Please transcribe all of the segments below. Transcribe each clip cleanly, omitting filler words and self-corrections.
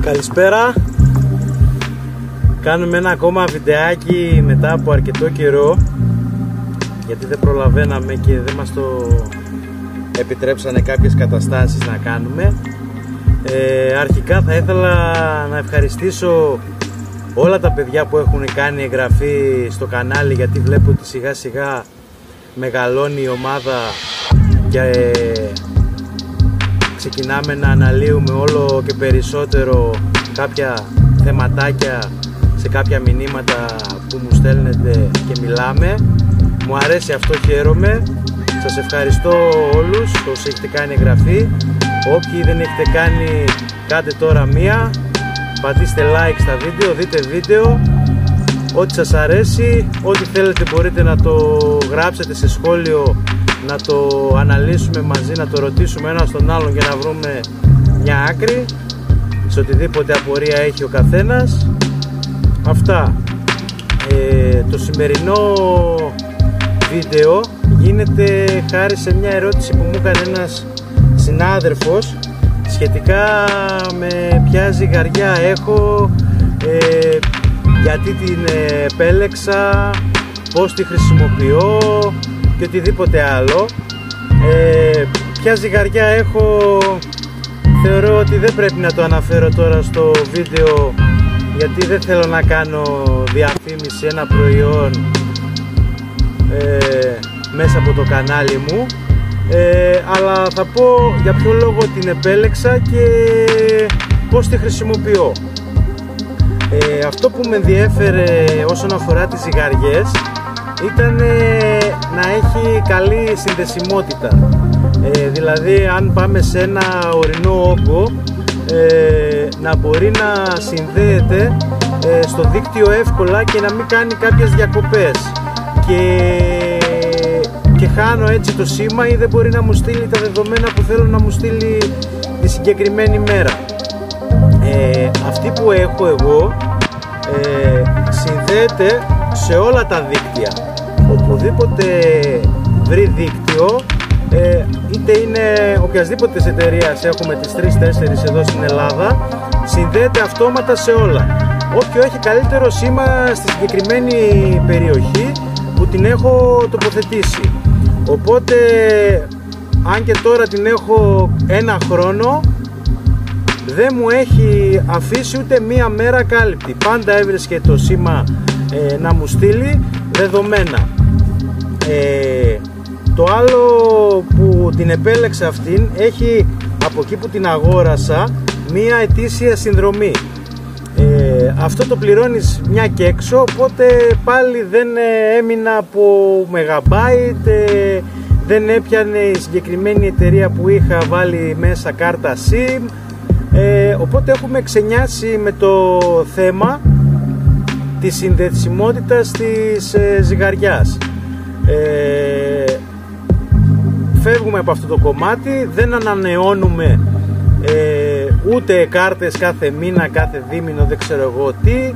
Καλησπέρα. Κάνουμε ένα ακόμα βιντεάκι μετά από αρκετό καιρό, γιατί δεν προλαβαίναμε και δεν μας το επιτρέψανε κάποιες καταστάσεις να κάνουμε. Αρχικά θα ήθελα να ευχαριστήσω όλα τα παιδιά που έχουν κάνει εγγραφή στο κανάλι, γιατί βλέπω ότι σιγά σιγά μεγαλώνει η ομάδα και ξεκινάμε να αναλύουμε όλο και περισσότερο κάποια θεματάκια σε κάποια μηνύματα που μου στέλνετε και μιλάμε. Μου αρέσει αυτό, χαίρομαι. Σας ευχαριστώ όλους όσοι έχετε κάνει εγγραφή. Όποιοι δεν έχετε κάνει, κάντε τώρα μία. Πατήστε like στα βίντεο, δείτε βίντεο. Ό,τι σας αρέσει, ό,τι θέλετε μπορείτε να το γράψετε σε σχόλιο, να το αναλύσουμε μαζί, να το ρωτήσουμε ένα στον άλλον για να βρούμε μια άκρη σε οτιδήποτε απορία έχει ο καθένας. Αυτά. Το σημερινό βίντεο γίνεται χάρη σε μια ερώτηση που μου έκανε ένας συνάδελφος σχετικά με ποια ζυγαριά έχω, γιατί την επέλεξα, πώς τη χρησιμοποιώ και οτιδήποτε άλλο. Ποια ζυγαριά έχω θεωρώ ότι δεν πρέπει να το αναφέρω τώρα στο βίντεο, γιατί δεν θέλω να κάνω διαφήμιση ένα προϊόν μέσα από το κανάλι μου, αλλά θα πω για ποιο λόγο την επέλεξα και πώς τη χρησιμοποιώ. Αυτό που με ενδιέφερε όσον αφορά τις ζυγαριές ήταν να έχει καλή συνδεσιμότητα, δηλαδή αν πάμε σε ένα ορεινό όγκο, να μπορεί να συνδέεται στο δίκτυο εύκολα και να μην κάνει κάποιες διακοπές και χάνω έτσι το σήμα ή δεν μπορεί να μου στείλει τα δεδομένα που θέλω να μου στείλει τη συγκεκριμένη μέρα. Αυτή που έχω εγώ συνδέεται σε όλα τα δίκτυα. Οπουδήποτε βρει δίκτυο, είτε είναι οποιασδήποτε εταιρείας, έχουμε τις 3-4 εδώ στην Ελλάδα, συνδέεται αυτόματα σε όλα. Όποιο έχει καλύτερο σήμα στη συγκεκριμένη περιοχή που την έχω τοποθετήσει. Οπότε αν και τώρα την έχω ένα χρόνο, δεν μου έχει αφήσει ούτε μία μέρα κάλυπτη. Πάντα έβρισκε το σήμα να μου στείλει δεδομένα. Το άλλο που την επέλεξα αυτήν, έχει από εκεί που την αγόρασα μία ετήσια συνδρομή. Αυτό το πληρώνεις μια και έξω, οπότε πάλι δεν έμεινα από μεγαμπάιτ, δεν έπιανε η συγκεκριμένη εταιρεία που είχα βάλει μέσα κάρτα SIM, οπότε έχουμε ξενιάσει με το θέμα της συνδεσιμότητας της ζυγαριάς. Φεύγουμε από αυτό το κομμάτι, δεν ανανεώνουμε ούτε κάρτες κάθε μήνα, κάθε δίμηνο, δεν ξέρω εγώ τι.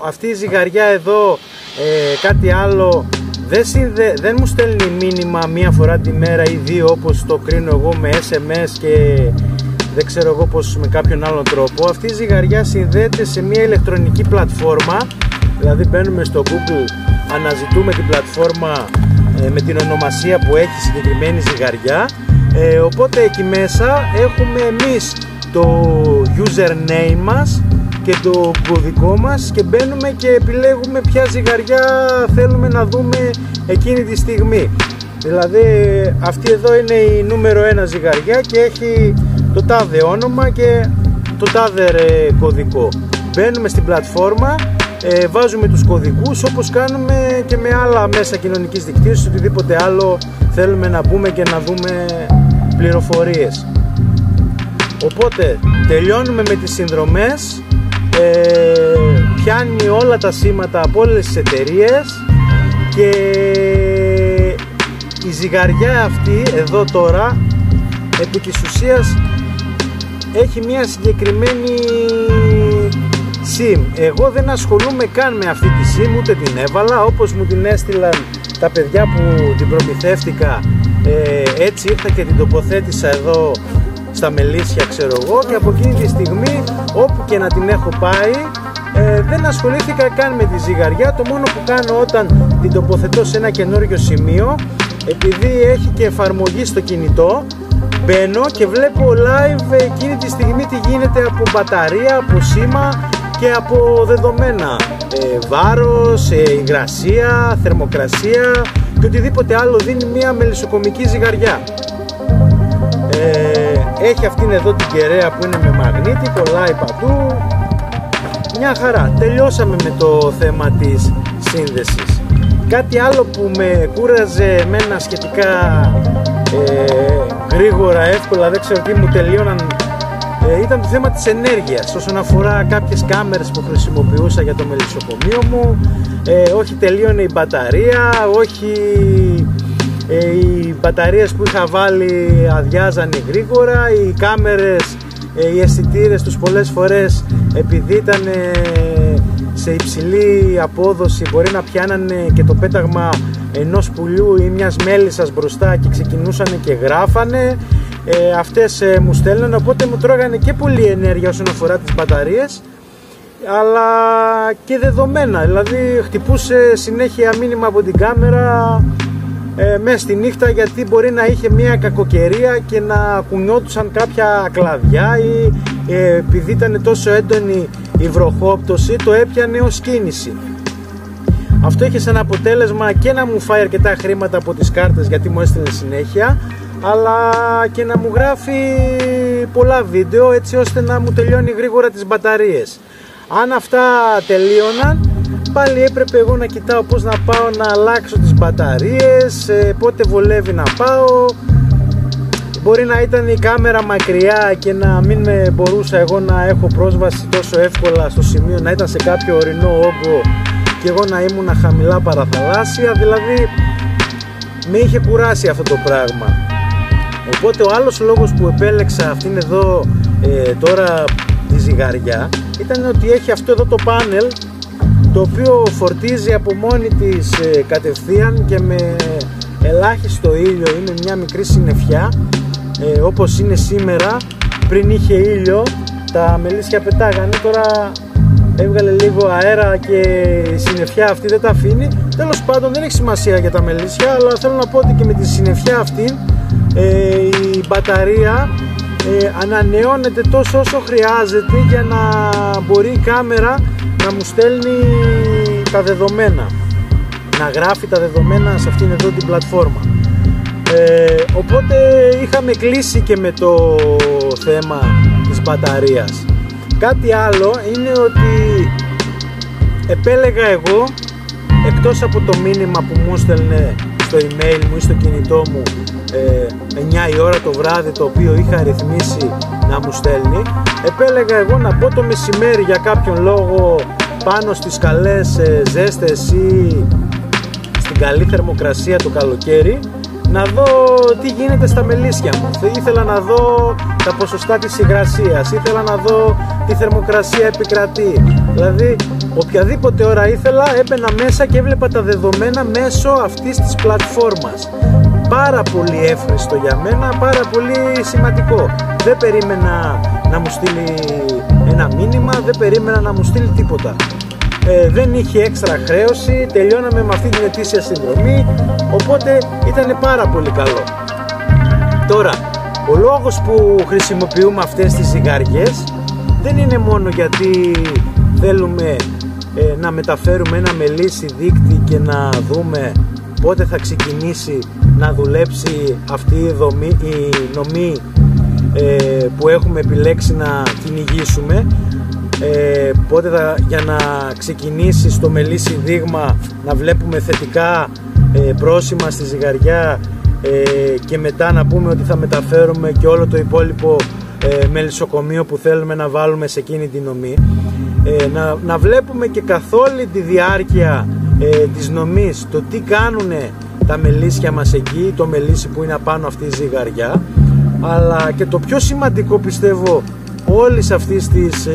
Αυτή η ζυγαριά εδώ, κάτι άλλο, δεν μου στέλνει μήνυμα μία φορά τη μέρα ή δύο όπως το κρίνω εγώ με SMS και δεν ξέρω εγώ πως με κάποιον άλλον τρόπο. Αυτή η ζυγαριά συνδέεται σε μία ηλεκτρονική πλατφόρμα, δηλαδή μπαίνουμε στο Google, αναζητούμε την πλατφόρμα με την ονομασία που έχει συγκεκριμένη ζυγαριά, οπότε εκεί μέσα έχουμε εμείς το username μας και το κωδικό μας και μπαίνουμε και επιλέγουμε ποια ζυγαριά θέλουμε να δούμε εκείνη τη στιγμή. Δηλαδή αυτή εδώ είναι η νούμερο 1 ζυγαριά και έχει το τάδε όνομα και το τάδε κωδικό. Μπαίνουμε στην πλατφόρμα, βάζουμε τους κωδικούς όπως κάνουμε και με άλλα μέσα κοινωνικής δικτύωσης, οτιδήποτε άλλο θέλουμε να μπούμε και να δούμε πληροφορίες. Οπότε τελειώνουμε με τις συνδρομές, πιάνει όλα τα σήματα από όλες τις εταιρείες και η ζυγαριά αυτή εδώ τώρα επί της ουσίας έχει μια συγκεκριμένη SIM. Εγώ δεν ασχολούμαι καν με αυτή τη SIM, ούτε την έβαλα, όπως μου την έστειλαν τα παιδιά που την προμηθεύτηκα, έτσι ήρθα και την τοποθέτησα εδώ στα Μελίσια ξέρω εγώ, και από εκείνη τη στιγμή όπου και να την έχω πάει δεν ασχολήθηκα καν με τη ζυγαριά. Το μόνο που κάνω όταν την τοποθετώ σε ένα καινούριο σημείο, επειδή έχει και εφαρμογή στο κινητό, μπαίνω και βλέπω live εκείνη τη στιγμή τι γίνεται από μπαταρία, από σήμα και από δεδομένα, βάρος, υγρασία, θερμοκρασία και οτιδήποτε άλλο δίνει μια μελισσοκομική ζυγαριά. Έχει αυτήν εδώ την κεραία που είναι με μαγνήτη, κολλάει παντού, μια χαρά. Τελειώσαμε με το θέμα της σύνδεσης. Κάτι άλλο που με κούραζε εμένα σχετικά γρήγορα, εύκολα, δεν ξέρω τι μου τελείωναν, ήταν το θέμα της ενέργειας όσον αφορά κάποιες κάμερες που χρησιμοποιούσα για το μελισσοκομείο μου. Όχι τελείωνε η μπαταρία, όχι οι μπαταρίες που είχα βάλει αδειάζανε γρήγορα, οι κάμερες, οι αισθητήρες τους πολλές φορές επειδή ήταν σε υψηλή απόδοση μπορεί να πιάνανε και το πέταγμα ενός πουλιού ή μιας μέλισσας μπροστά και ξεκινούσαν και γράφανε. Αυτές μου στέλνανε, οπότε μου τρώγανε και πολύ ενέργεια όσον αφορά τις μπαταρίες, αλλά και δεδομένα, δηλαδή χτυπούσε συνέχεια μήνυμα από την κάμερα μέσα στη νύχτα, γιατί μπορεί να είχε μια κακοκαιρία και να κουνιόντουσαν κάποια κλαδιά ή επειδή ήταν τόσο έντονη η βροχόπτωση το έπιανε ως κίνηση. Αυτό είχε σαν αποτέλεσμα και να μου φάει αρκετά χρήματα από τις κάρτες γιατί μου έστειλε συνέχεια, αλλά και να μου γράφει πολλά βίντεο έτσι ώστε να μου τελειώνει γρήγορα τις μπαταρίες. Αν αυτά τελείωναν, πάλι έπρεπε εγώ να κοιτάω πώς να πάω να αλλάξω τις μπαταρίες, πότε βολεύει να πάω. Μπορεί να ήταν η κάμερα μακριά και να μην μπορούσα εγώ να έχω πρόσβαση τόσο εύκολα στο σημείο, να ήταν σε κάποιο ορεινό όγκο και εγώ να ήμουν χαμηλά παραθαλάσσια, δηλαδή με είχε κουράσει αυτό το πράγμα. Οπότε ο άλλος λόγος που επέλεξα αυτήν εδώ τώρα τη ζυγαριά ήταν ότι έχει αυτό εδώ το πάνελ, το οποίο φορτίζει από μόνη της κατευθείαν και με ελάχιστο ήλιο, είναι μια μικρή συννεφιά, όπως είναι σήμερα. Πριν είχε ήλιο, τα μελίσια πετάγανε, τώρα έβγαλε λίγο αέρα και η συννεφιά αυτή δεν τα αφήνει. Τέλος πάντων δεν έχει σημασία για τα μελίσια, αλλά θέλω να πω ότι και με τη συννεφιά αυτή η μπαταρία ανανεώνεται τόσο όσο χρειάζεται για να μπορεί η κάμερα να μου στέλνει τα δεδομένα, να γράφει τα δεδομένα σε αυτήν εδώ την πλατφόρμα. Οπότε είχαμε κλείσει και με το θέμα της μπαταρίας. Κάτι άλλο είναι ότι επέλεγα εγώ, εκτός από το μήνυμα που μου στέλνε στο email μου ή στο κινητό μου 9 η ώρα το βράδυ, το οποίο είχα ρυθμίσει να μου στέλνει, επέλεγα εγώ να μπω το μεσημέρι για κάποιον λόγο πάνω στις καλές ζέστες ή στην καλή θερμοκρασία το καλοκαίρι, να δω τι γίνεται στα μελίσια μου. Ήθελα να δω τα ποσοστά της υγρασίας, ήθελα να δω τι θερμοκρασία επικρατεί. Δηλαδή οποιαδήποτε ώρα ήθελα έμπαινα μέσα και έβλεπα τα δεδομένα μέσω αυτής της πλατφόρμας. Πάρα πολύ εύχριστο για μένα, πάρα πολύ σημαντικό. Δεν περίμενα να μου στείλει ένα μήνυμα, δεν περίμενα να μου στείλει τίποτα. Δεν είχε έξτρα χρέωση, τελειώναμε με αυτή την ετήσια συνδρομή, οπότε ήταν πάρα πολύ καλό. Τώρα, ο λόγος που χρησιμοποιούμε αυτές τις ζυγαριές δεν είναι μόνο γιατί θέλουμε να μεταφέρουμε ένα μελίσι δείκτη και να δούμε πότε θα ξεκινήσει να δουλέψει αυτή η νομή που έχουμε επιλέξει να κυνηγήσουμε, πότε για να ξεκινήσει στο μελίσι δείγμα να βλέπουμε θετικά πρόσημα στη ζυγαριά και μετά να πούμε ότι θα μεταφέρουμε και όλο το υπόλοιπο μελισσοκομείο που θέλουμε να βάλουμε σε εκείνη την νομή, να βλέπουμε και καθ' όλη τη διάρκεια της νομής το τι κάνουν τα μελίσια μας εκεί, το μελίσι που είναι απάνω αυτή η ζυγαριά, αλλά και το πιο σημαντικό πιστεύω όλης αυτής της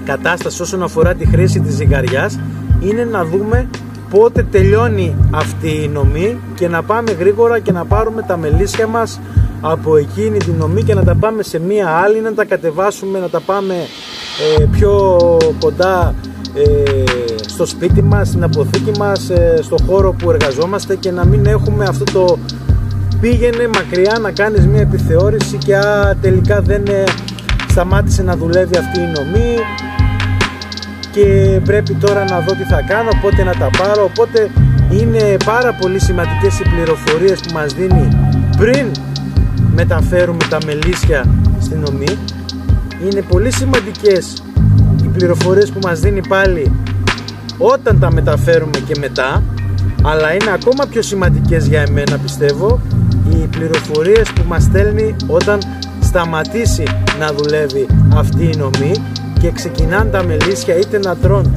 κατάστασης όσον αφορά τη χρήση της ζυγαριάς είναι να δούμε πότε τελειώνει αυτή η νομή και να πάμε γρήγορα και να πάρουμε τα μελίσια μας από εκείνη την νομή και να τα πάμε σε μία άλλη, να τα κατεβάσουμε, να τα πάμε πιο κοντά στο σπίτι μας, στην αποθήκη μας, στο χώρο που εργαζόμαστε, και να μην έχουμε αυτό το πήγαινε μακριά να κάνεις μία επιθεώρηση και τελικά δεν σταμάτησε να δουλεύει αυτή η νομή και πρέπει τώρα να δω τι θα κάνω, πότε να τα πάρω. Οπότε είναι πάρα πολύ σημαντικές οι πληροφορίες που μας δίνει πριν μεταφέρουμε τα μελίσια στην νομή. Είναι πολύ σημαντικές οι πληροφορίες που μας δίνει πάλι όταν τα μεταφέρουμε και μετά, αλλά είναι ακόμα πιο σημαντικές για εμένα, πιστεύω, οι πληροφορίες που μας στέλνει όταν σταματήσει να δουλεύει αυτή η νομή και ξεκινάνε τα μελίσια είτε να τρώνε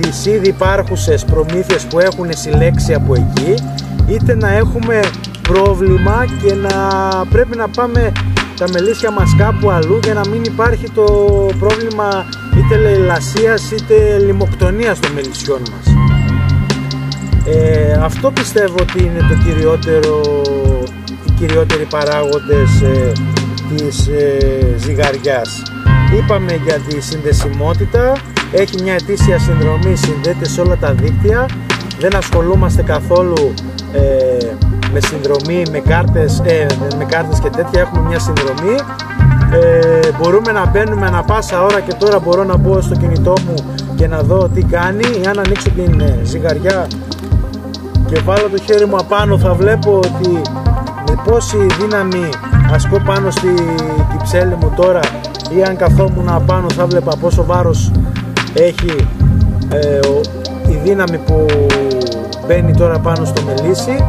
τις ήδη υπάρχουσες προμήθειες που έχουν συλλέξει από εκεί, είτε να έχουμε πρόβλημα και να πρέπει να πάμε τα μελίσια μας κάπου αλλού για να μην υπάρχει το πρόβλημα είτε λαιλασίας είτε λιμοκτονίας των μελισσιών μας. Αυτό πιστεύω ότι είναι το οι κυριότεροι παράγοντες της ζυγαριάς. Είπαμε για τη συνδεσιμότητα, έχει μια ετήσια συνδρομή, συνδέεται σε όλα τα δίκτυα, δεν ασχολούμαστε καθόλου με συνδρομή, με κάρτες και τέτοια, έχουμε μια συνδρομή. Μπορούμε να μπαίνουμε ανα πάσα ώρα και τώρα μπορώ να μπω στο κινητό μου και να δω τι κάνει. Αν ανοίξω την ζυγαριά και βάλω το χέρι μου απάνω, θα βλέπω ότι με πόση δύναμη ασκώ πάνω στη κυψέλη μου τώρα, ή αν καθόμουν απάνω θα βλέπα πόσο βάρος έχει η δύναμη που μπαίνει τώρα πάνω στο μελίσι.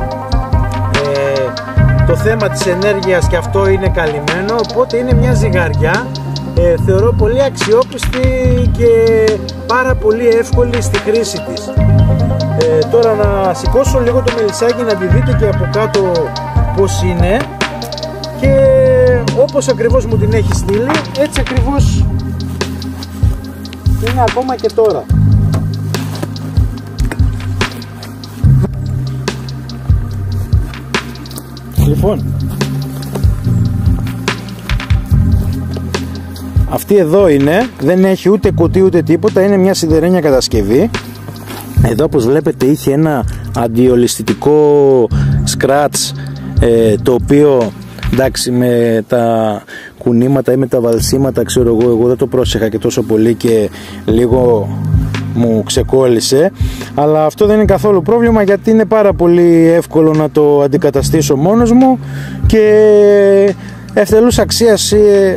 Το θέμα της ενέργειας και αυτό είναι καλυμμένο, οπότε είναι μια ζυγαριά θεωρώ πολύ αξιόπιστη και πάρα πολύ εύκολη στη χρήση της. Τώρα να σηκώσω λίγο το μελισσάκι να τη δείτε και από κάτω πως είναι, και όπως ακριβώς μου την έχει στείλει έτσι ακριβώς είναι ακόμα και τώρα. Λοιπόν, αυτή εδώ είναι, δεν έχει ούτε κουτί ούτε τίποτα, είναι μια σιδερένια κατασκευή. Εδώ όπως βλέπετε είχε ένα αντιολισθητικό scratch, το οποίο εντάξει με τα κουνήματα ή με τα βαλσίματα ξέρω εγώ δεν το πρόσεχα και τόσο πολύ και λίγο μου ξεκόλλησε, αλλά αυτό δεν είναι καθόλου πρόβλημα γιατί είναι πάρα πολύ εύκολο να το αντικαταστήσω μόνος μου και ευτελούς αξίας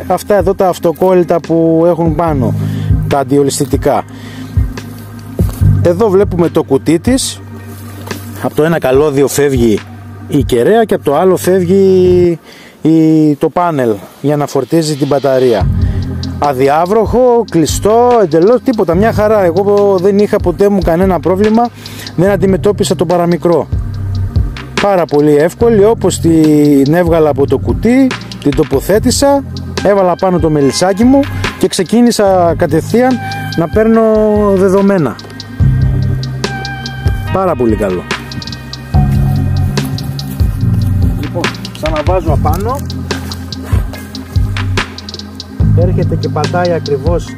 αυτά εδώ τα αυτοκόλλητα που έχουν πάνω, τα αντιολισθητικά. Εδώ βλέπουμε το κουτί της, από το ένα καλώδιο φεύγει η κεραία και από το άλλο φεύγει το πάνελ για να φορτίζει την μπαταρία. Αδιάβροχο, κλειστό, εντελώς τίποτα, μια χαρά. Εγώ δεν είχα ποτέ μου κανένα πρόβλημα, δεν αντιμετώπισα το παραμικρό. Πάρα πολύ εύκολη, όπως την έβγαλα από το κουτί, την τοποθέτησα, έβαλα πάνω το μελισσάκι μου και ξεκίνησα κατευθείαν να παίρνω δεδομένα. Πάρα πολύ καλό. Λοιπόν, ξαναβάζω απάνω. Έρχεται και πατάει ακριβώς,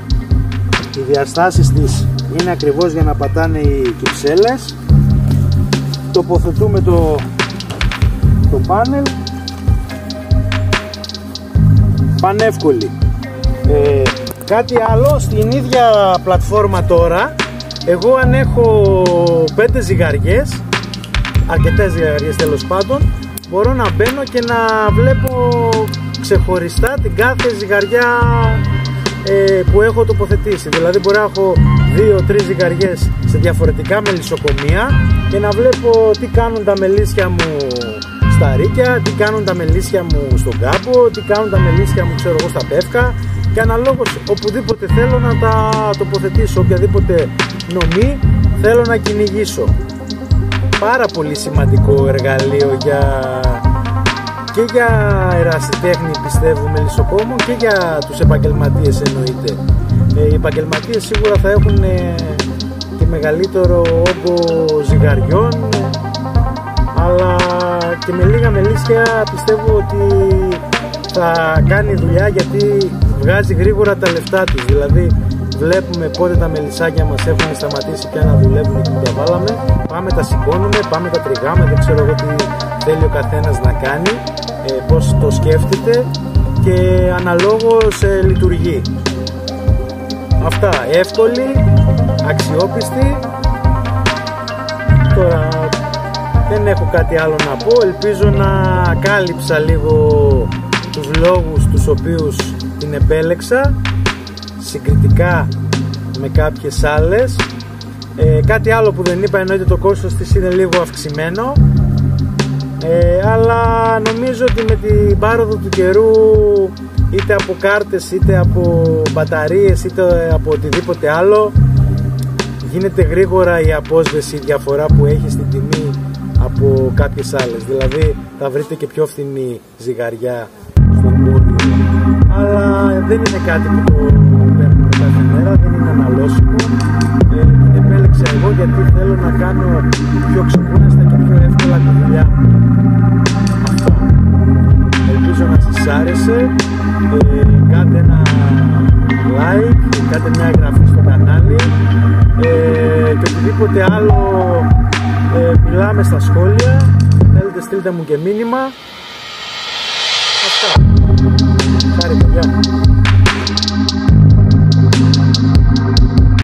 οι διαστάσεις της είναι ακριβώς για να πατάνε οι κυψέλες. Τοποθετούμε το πάνελ, πανεύκολη. Κάτι άλλο, στην ίδια πλατφόρμα τώρα, εγώ αν έχω 5 ζυγαριές, αρκετές ζυγαριές τέλος πάντων, μπορώ να μπαίνω και να βλέπω ξεχωριστά την κάθε ζυγαριά που έχω τοποθετήσει. Δηλαδή μπορεί να έχω 2-3 ζυγαριές σε διαφορετικά μελισσοκομεία και να βλέπω τι κάνουν τα μελίσια μου στα ρίκια, τι κάνουν τα μελίσια μου στον κάμπο, τι κάνουν τα μελίσια μου ξέρω εγώ στα πεύκα, και αναλόγως οπουδήποτε θέλω να τα τοποθετήσω, οποιαδήποτε νομή θέλω να κυνηγήσω. Πάρα πολύ σημαντικό εργαλείο και για ερασιτέχνη πιστεύω μελισσοκόμο και για τους επαγγελματίες εννοείται. Οι επαγγελματίες σίγουρα θα έχουν και και μεγαλύτερο όγκο ζυγαριών, αλλά και με λίγα μελίσια πιστεύω ότι θα κάνει δουλειά, γιατί βγάζει γρήγορα τα λεφτά τους. Δηλαδή βλέπουμε πότε τα μελισσάκια μας έχουν σταματήσει πια να δουλεύουν και τα βάλαμε, πάμε τα σηκώνουμε, πάμε τα τριγάμε, δεν ξέρω εγώ τι θέλει ο καθένας να κάνει, πώς το σκέφτεται και αναλόγως λειτουργεί. Αυτά, εύκολη, αξιόπιστη. Τώρα δεν έχω κάτι άλλο να πω, ελπίζω να κάλυψα λίγο τους λόγους τους οποίους την επέλεξα συγκριτικά με κάποιες άλλες. Κάτι άλλο που δεν είπα, εννοείται το κόστος της είναι λίγο αυξημένο, αλλά νομίζω ότι με την πάροδο του καιρού, είτε από κάρτες, είτε από μπαταρίες, είτε από οτιδήποτε άλλο, γίνεται γρήγορα η απόσβεση, η διαφορά που έχει στην τιμή από κάποιες άλλες. Δηλαδή θα βρείτε και πιο φθηνή ζυγαριά στο εμπόριο, αλλά δεν είναι κάτι που το παίρνουμε κάθε μέρα, δεν είναι αναλώσιμο. Την επέλεξα εγώ γιατί θέλω να κάνω πιο ξεκούραστα και πιο εύκολα τη δουλειά μου. Αυτά. Ελπίζω να σας άρεσε. Κάντε ένα like, κάντε μια εγγραφή στο κανάλι και οτιδήποτε άλλο μιλάμε στα σχόλια. Θέλετε στείλτε μου και μήνυμα. Αυτά. Χάρη παιδιά.